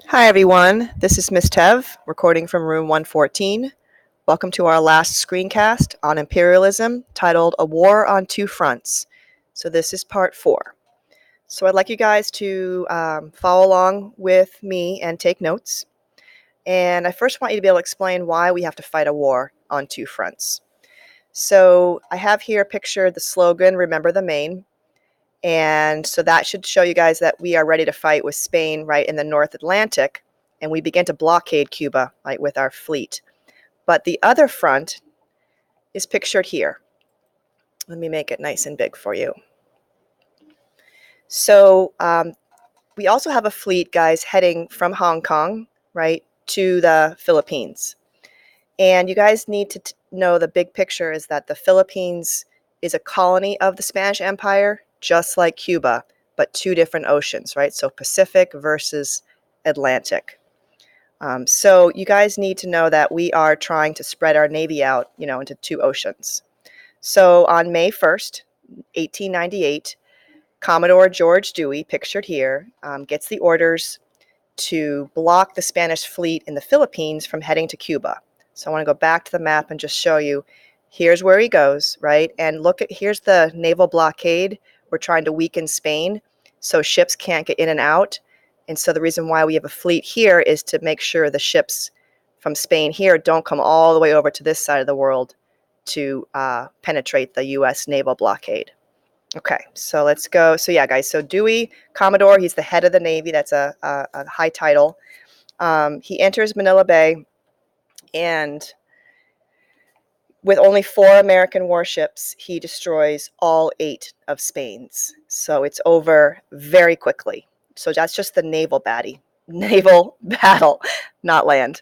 Hi everyone, this is Miss Tev, recording from room 114. Welcome to our last screencast on imperialism, titled A War on Two Fronts. So this is part 4. So I'd like you guys to follow along with me and take notes. And I first want you to be able to explain why we have to fight a war on two fronts. So I have here pictured the slogan, Remember the Main. And so that should show you guys that we are ready to fight with Spain right in the North Atlantic, and we begin to blockade Cuba right with our fleet. But the other front is pictured here. Let me make it nice and big for you. So we also have a fleet, guys, heading from Hong Kong, right, to the Philippines. And you guys need to know the big picture is that the Philippines is a colony of the Spanish Empire, just like Cuba, but two different oceans, right? So Pacific versus Atlantic. So you guys need to know that we are trying to spread our Navy out, into two oceans. So on May 1st, 1898, Commodore George Dewey, pictured here, gets the orders to block the Spanish fleet in the Philippines from heading to Cuba. So I want to go back to the map and just show you, here's where he goes, right? And here's the naval blockade. We're trying to weaken Spain so ships can't get in and out. And so the reason why we have a fleet here is to make sure the ships from Spain here don't come all the way over to this side of the world to penetrate the U.S. naval blockade. Okay, so let's go. So yeah, guys, so Dewey, Commodore, he's the head of the Navy. That's a high title. He enters Manila Bay, and with only 4 American warships, he destroys all 8 of Spain's. So it's over very quickly. So that's just the naval battle, not land.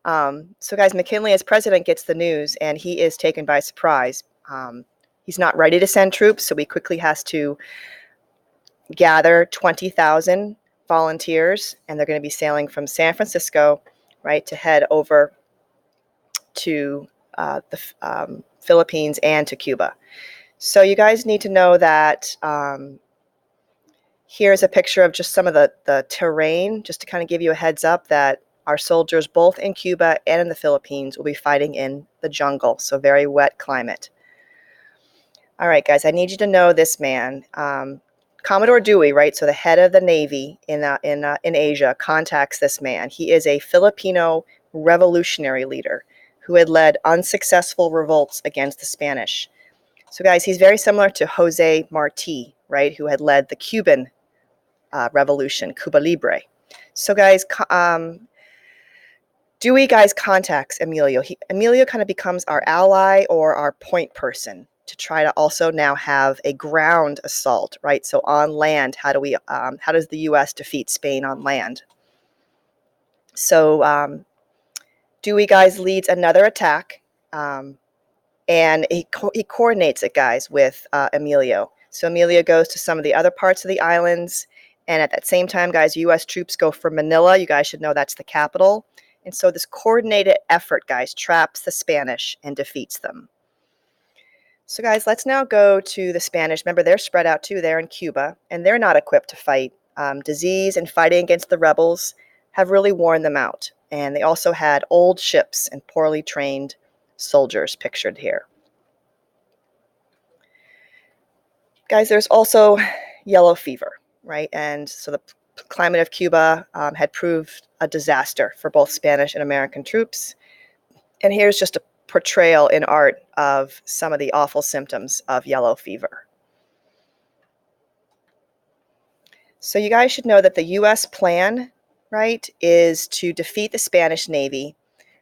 So guys, McKinley as president gets the news, and he is taken by surprise. He's not ready to send troops, so he quickly has to gather 20,000 volunteers, and they're going to be sailing from San Francisco, right, to head over to the Philippines and to Cuba. So you guys need to know that here's a picture of just some of the terrain, just to kind of give you a heads up that our soldiers, both in Cuba and in the Philippines, will be fighting in the jungle, so very wet climate. All right, guys, I need you to know this man. Commodore Dewey, right, so the head of the Navy in Asia, contacts this man. He is a Filipino revolutionary leader who had led unsuccessful revolts against the Spanish. So, guys, he's very similar to Jose Marti, right, who had led the Cuban revolution, Cuba Libre. So, guys, Dewey, guys, contacts Emilio. Emilio kind of becomes our ally or our point person to try to also now have a ground assault, right? So on land, how does the U.S. defeat Spain on land? So Dewey, guys, leads another attack, and he coordinates it, guys, with Emilio. So Emilio goes to some of the other parts of the islands, and at that same time, guys, U.S. troops go for Manila. You guys should know that's the capital. And so this coordinated effort, guys, traps the Spanish and defeats them. So guys, let's now go to the Spanish. Remember, they're spread out too. They're in Cuba, and they're not equipped to fight. Disease and fighting against the rebels have really worn them out. And they also had old ships and poorly trained soldiers pictured here. Guys, there's also yellow fever, right? And so the climate of Cuba had proved a disaster for both Spanish and American troops. And here's just a portrayal in art of some of the awful symptoms of yellow fever. So you guys should know that the U.S. plan, right, is to defeat the Spanish Navy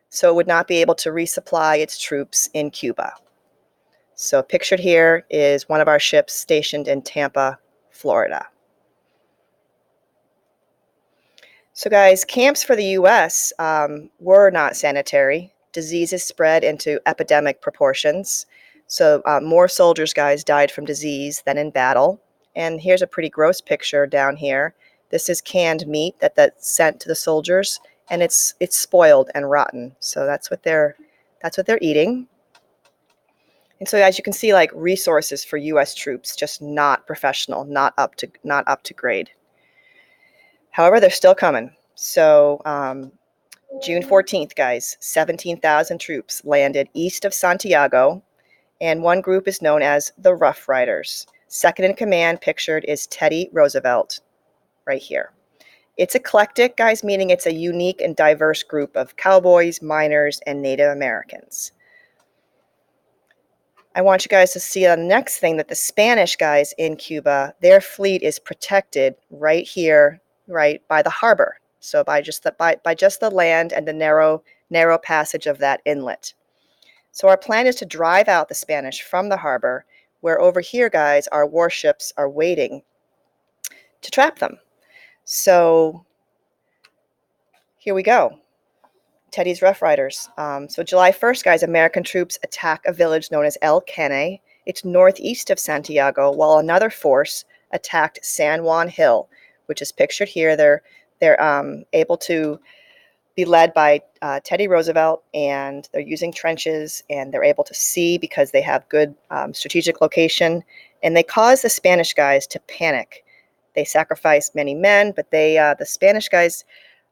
so it would not be able to resupply its troops in Cuba. So pictured here is one of our ships stationed in Tampa, Florida. So guys, camps for the U.S. Were not sanitary. Diseases spread into epidemic proportions. So more soldiers, guys, died from disease than in battle. And here's a pretty gross picture down here. This is canned meat that's sent to the soldiers, and it's spoiled and rotten. So that's what they're eating. And so as you can see, like, resources for U.S. troops just not professional, not up to grade. However, they're still coming. So June 14th, guys, 17,000 troops landed east of Santiago, and one group is known as the Rough Riders. Second in command pictured is Teddy Roosevelt right here. It's eclectic, guys, meaning it's a unique and diverse group of cowboys, miners, and Native Americans. I want you guys to see the next thing, that the Spanish guys in Cuba, their fleet is protected right here, right by the harbor. So by just the land and the narrow passage of that inlet. So our plan is to drive out the Spanish from the harbor, where over here, guys, our warships are waiting to trap them. So here we go. Teddy's Rough Riders. So July 1st, guys, American troops attack a village known as El Caney. It's northeast of Santiago, while another force attacked San Juan Hill, which is pictured here. They're able to be led by Teddy Roosevelt, and they're using trenches, and they're able to see because they have good strategic location, and they cause the Spanish guys to panic. They sacrifice many men, but the Spanish guys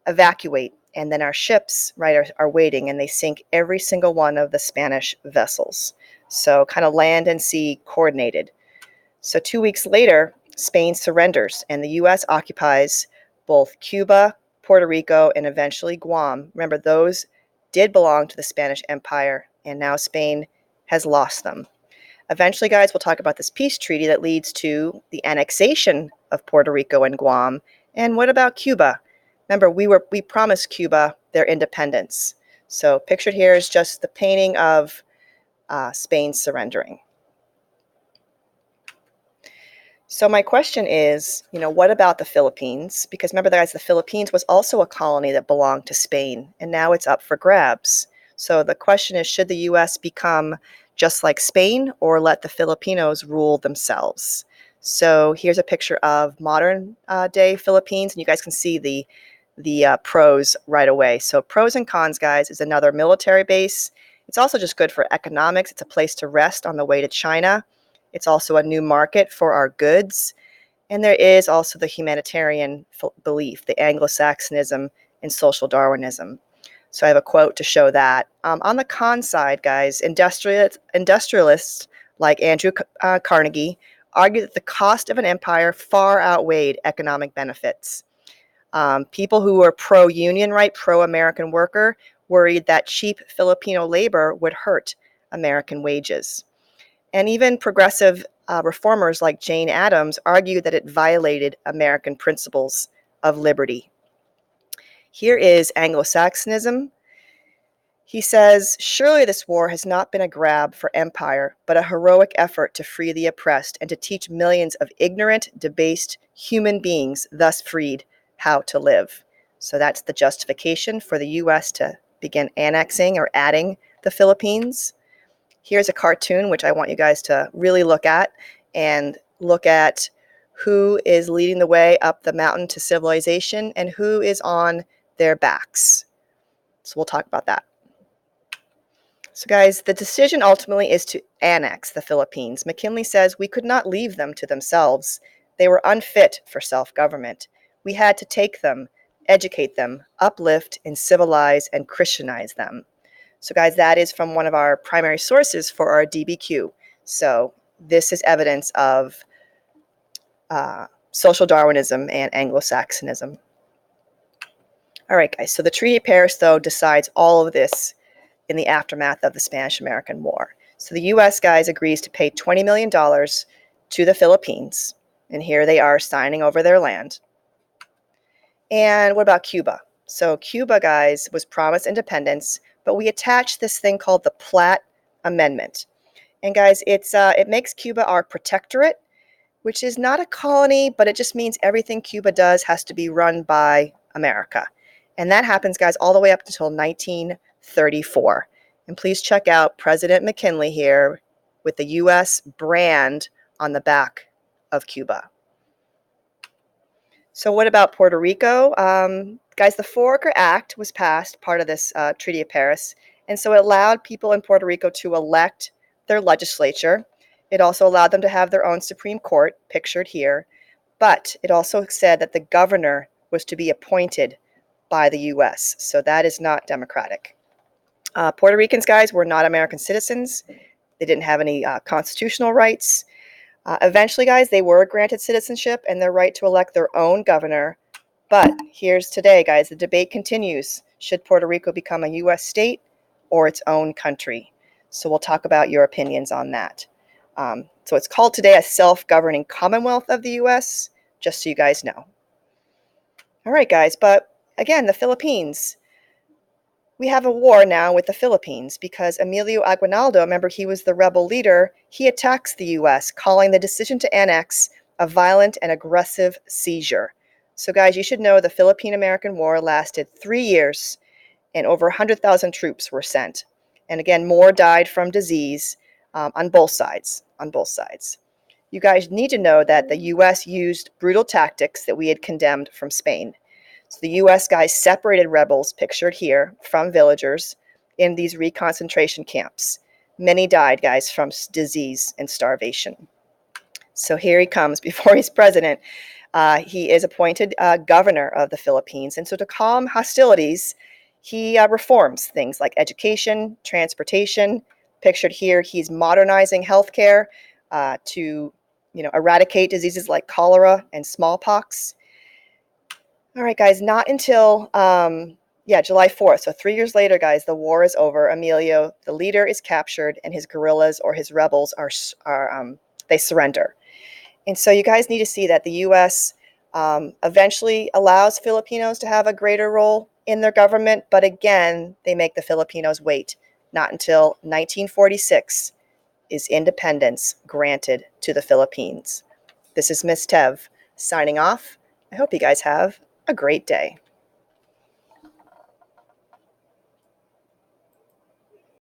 evacuate, and then our ships, right, are waiting, and they sink every single one of the Spanish vessels. So kind of land and sea coordinated. So 2 weeks later, Spain surrenders, and the U.S. occupies both Cuba, Puerto Rico, and eventually Guam. Remember, those did belong to the Spanish Empire, and now Spain has lost them. Eventually, guys, we'll talk about this peace treaty that leads to the annexation of Puerto Rico and Guam. And what about Cuba? Remember, we promised Cuba their independence. So pictured here is just the painting of Spain surrendering. So my question is, what about the Philippines? Because remember, guys, the Philippines was also a colony that belonged to Spain, and now it's up for grabs. So the question is, should the U.S. become just like Spain, or let the Filipinos rule themselves? So here's a picture of modern day Philippines, and you guys can see the pros right away. So pros and cons, guys, is another military base. It's also just good for economics. It's a place to rest on the way to China. It's also a new market for our goods. And there is also the humanitarian belief, the Anglo-Saxonism and social Darwinism. So I have a quote to show that. On the con side, guys, industrialists like Andrew Carnegie argue that the cost of an empire far outweighed economic benefits. People who were pro-union, right, pro-American worker, worried that cheap Filipino labor would hurt American wages. And even progressive reformers like Jane Addams argued that it violated American principles of liberty. Here is Anglo-Saxonism. He says, surely this war has not been a grab for empire, but a heroic effort to free the oppressed and to teach millions of ignorant, debased human beings, thus freed, how to live. So that's the justification for the U.S. to begin annexing or adding the Philippines. Here's a cartoon which I want you guys to really look at, and look at who is leading the way up the mountain to civilization and who is on their backs. So we'll talk about that. So guys, the decision ultimately is to annex the Philippines. McKinley says we could not leave them to themselves. They were unfit for self-government. We had to take them, educate them, uplift and civilize and Christianize them. So guys, that is from one of our primary sources for our DBQ. So this is evidence of social Darwinism and Anglo-Saxonism. All right, guys, so the Treaty of Paris, though, decides all of this in the aftermath of the Spanish-American War. So the U.S., guys, agrees to pay $20 million to the Philippines, and here they are signing over their land. And what about Cuba? So Cuba, guys, was promised independence, but we attached this thing called the Platt Amendment. And guys, it makes Cuba our protectorate, which is not a colony, but it just means everything Cuba does has to be run by America. And that happens, guys, all the way up until 1934. And please check out President McKinley here with the U.S. brand on the back of Cuba. So what about Puerto Rico? Guys, the Foraker Act was passed, part of this Treaty of Paris, and so it allowed people in Puerto Rico to elect their legislature. It also allowed them to have their own Supreme Court, pictured here, but it also said that the governor was to be appointed by the US. So that is not democratic. Puerto Ricans, guys, were not American citizens. They didn't have any constitutional rights. Eventually, guys, they were granted citizenship and their right to elect their own governor. But here's today, guys, the debate continues. Should Puerto Rico become a U.S. state or its own country? So we'll talk about your opinions on that. So it's called today a self-governing Commonwealth of the U.S., just so you guys know. All right, guys, but again, the Philippines. We have a war now with the Philippines because Emilio Aguinaldo, remember he was the rebel leader, he attacks the U.S., calling the decision to annex a violent and aggressive seizure. So guys, you should know the Philippine-American War lasted 3 years and over 100,000 troops were sent. And again, more died from disease on both sides. You guys need to know that the U.S. used brutal tactics that we had condemned from Spain. So the U.S. guys separated rebels, pictured here, from villagers in these reconcentration camps. Many died, guys, from disease and starvation. So here he comes. Before he's president, he is appointed governor of the Philippines. And so to calm hostilities, he reforms things like education, transportation. Pictured here, he's modernizing healthcare to eradicate diseases like cholera and smallpox. All right, guys, not until, July 4th. So 3 years later, guys, the war is over. Emilio, the leader, is captured, and his guerrillas or his rebels they surrender. And so you guys need to see that the U.S. Eventually allows Filipinos to have a greater role in their government, but again, they make the Filipinos wait. Not until 1946 is independence granted to the Philippines. This is Miss Tev signing off. I hope you guys have a great day.